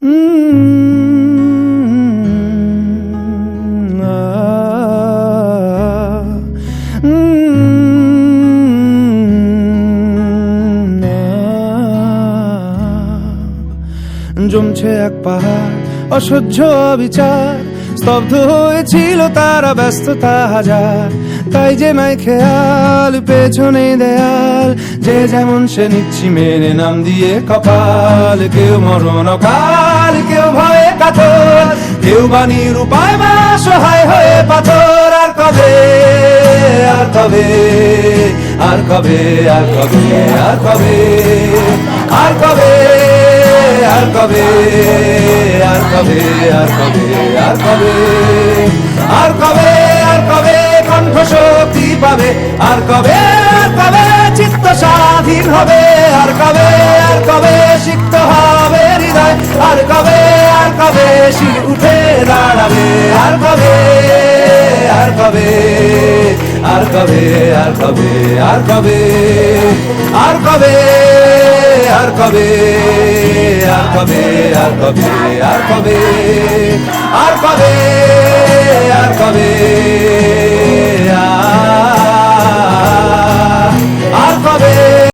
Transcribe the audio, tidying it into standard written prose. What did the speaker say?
জমছে এক পাহাড় অসহ্য বিচার, স্তব্ধ হয়েছিল তারা ব্যস্ততা হাজার। তাই যে নাই খেয়াল পেছনে দেয়াল, যে যেমন সে নিচ্ছি মেনে নাম দিয়ে কপাল। কেউ মরণ কাল, কেউ ভয়ে কাতর, কেউ বাণীর উপায় মা সহায় হয়ে পাথর। আর কবে, আর কবে, আর কবে, আর কবে, আর কবে, আর কবে, আর কবে, আর কবে, আর কবে, আর কবে, আর কবে, আর কবে কণ্ঠ শক্তি পাবে, আর কবে, আর কবে চিত্ত স্বাধীন হবে, আর কবে, আর কবে সিক্ত হবে হৃদয়, আর কবে, আর কবে শির উঠে দাঁড়াবে, আর কবে, আর কবে, আর কবে, আর কবে, আর কবে, আর কবে, আর কবে, আর কবে, আর কবে, আর কবে, আর কবে।